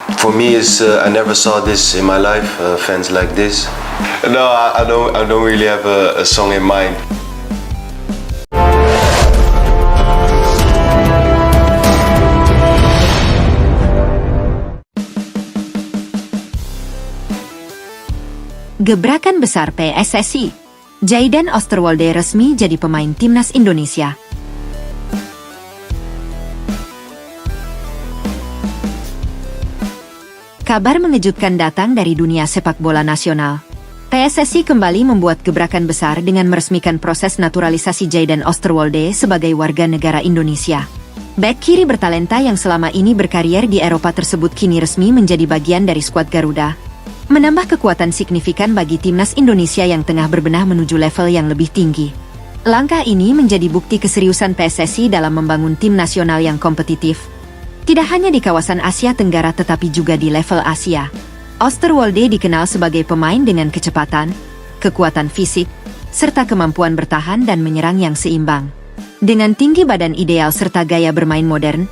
For me, I never saw this in my life. Fans like this. No, I don't really have a song in mind. Gebrakan besar PSSI. Jayden Oosterwolde resmi jadi pemain timnas Indonesia. Kabar mengejutkan datang dari dunia sepak bola nasional. PSSI kembali membuat gebrakan besar dengan meresmikan proses naturalisasi Jayden Oosterwolde sebagai warga negara Indonesia. Bek kiri bertalenta yang selama ini berkarier di Eropa tersebut kini resmi menjadi bagian dari skuad Garuda, menambah kekuatan signifikan bagi timnas Indonesia yang tengah berbenah menuju level yang lebih tinggi. Langkah ini menjadi bukti keseriusan PSSI dalam membangun tim nasional yang kompetitif, tidak hanya di kawasan Asia Tenggara tetapi juga di level Asia. Oosterwolde dikenal sebagai pemain dengan kecepatan, kekuatan fisik, serta kemampuan bertahan dan menyerang yang seimbang. Dengan tinggi badan ideal serta gaya bermain modern,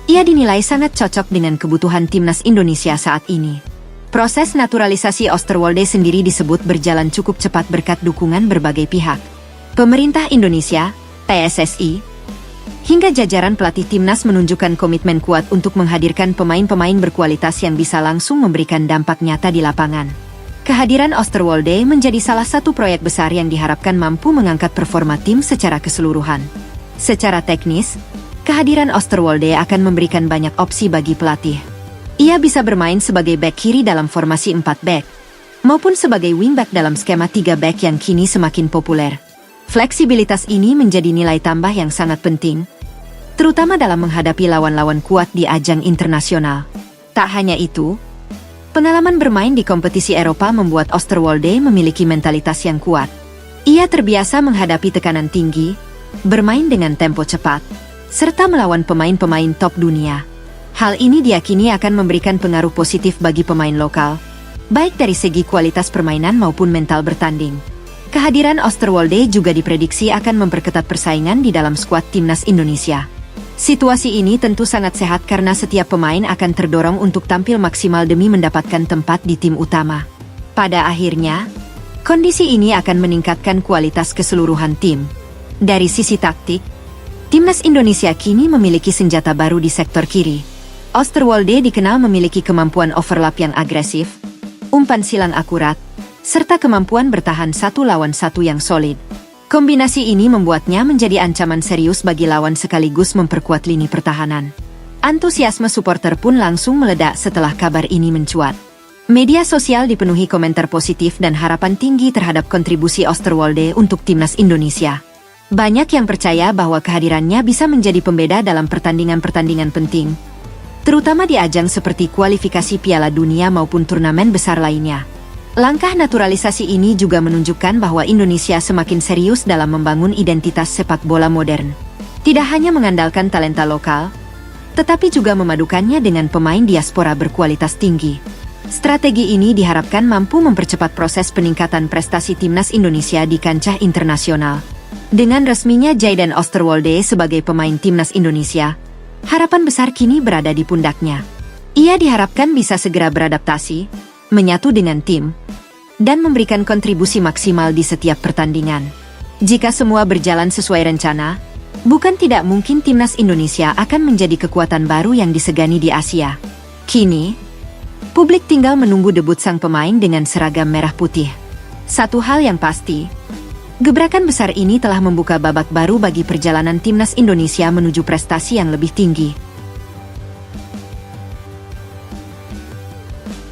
ia dinilai sangat cocok dengan kebutuhan timnas Indonesia saat ini. Proses naturalisasi Oosterwolde sendiri disebut berjalan cukup cepat berkat dukungan berbagai pihak. Pemerintah Indonesia, PSSI, hingga jajaran pelatih timnas menunjukkan komitmen kuat untuk menghadirkan pemain-pemain berkualitas yang bisa langsung memberikan dampak nyata di lapangan. Kehadiran Oosterwolde menjadi salah satu proyek besar yang diharapkan mampu mengangkat performa tim secara keseluruhan. Secara teknis, kehadiran Oosterwolde akan memberikan banyak opsi bagi pelatih. Ia bisa bermain sebagai bek kiri dalam formasi 4 bek, maupun sebagai wingback dalam skema 3 bek yang kini semakin populer. Fleksibilitas ini menjadi nilai tambah yang sangat penting, terutama dalam menghadapi lawan-lawan kuat di ajang internasional. Tak hanya itu, pengalaman bermain di kompetisi Eropa membuat Oosterwolde memiliki mentalitas yang kuat. Ia terbiasa menghadapi tekanan tinggi, bermain dengan tempo cepat, serta melawan pemain-pemain top dunia. Hal ini diyakini akan memberikan pengaruh positif bagi pemain lokal, baik dari segi kualitas permainan maupun mental bertanding. Kehadiran Oosterwolde juga diprediksi akan memperketat persaingan di dalam skuad timnas Indonesia. Situasi ini tentu sangat sehat karena setiap pemain akan terdorong untuk tampil maksimal demi mendapatkan tempat di tim utama. Pada akhirnya, kondisi ini akan meningkatkan kualitas keseluruhan tim. Dari sisi taktik, timnas Indonesia kini memiliki senjata baru di sektor kiri. Oosterwolde dikenal memiliki kemampuan overlap yang agresif, umpan silang akurat, serta kemampuan bertahan 1 lawan 1 yang solid. Kombinasi ini membuatnya menjadi ancaman serius bagi lawan sekaligus memperkuat lini pertahanan. Antusiasme supporter pun langsung meledak setelah kabar ini mencuat. Media sosial dipenuhi komentar positif dan harapan tinggi terhadap kontribusi Oosterwolde untuk timnas Indonesia. Banyak yang percaya bahwa kehadirannya bisa menjadi pembeda dalam pertandingan-pertandingan penting, terutama di ajang seperti kualifikasi Piala Dunia maupun turnamen besar lainnya. Langkah naturalisasi ini juga menunjukkan bahwa Indonesia semakin serius dalam membangun identitas sepak bola modern. Tidak hanya mengandalkan talenta lokal, tetapi juga memadukannya dengan pemain diaspora berkualitas tinggi. Strategi ini diharapkan mampu mempercepat proses peningkatan prestasi timnas Indonesia di kancah internasional. Dengan resminya Jayden Oosterwolde sebagai pemain timnas Indonesia, harapan besar kini berada di pundaknya. Ia diharapkan bisa segera beradaptasi, menyatu dengan tim, dan memberikan kontribusi maksimal di setiap pertandingan. Jika semua berjalan sesuai rencana, bukan tidak mungkin timnas Indonesia akan menjadi kekuatan baru yang disegani di Asia. Kini, publik tinggal menunggu debut sang pemain dengan seragam merah putih. Satu hal yang pasti, gebrakan besar ini telah membuka babak baru bagi perjalanan timnas Indonesia menuju prestasi yang lebih tinggi.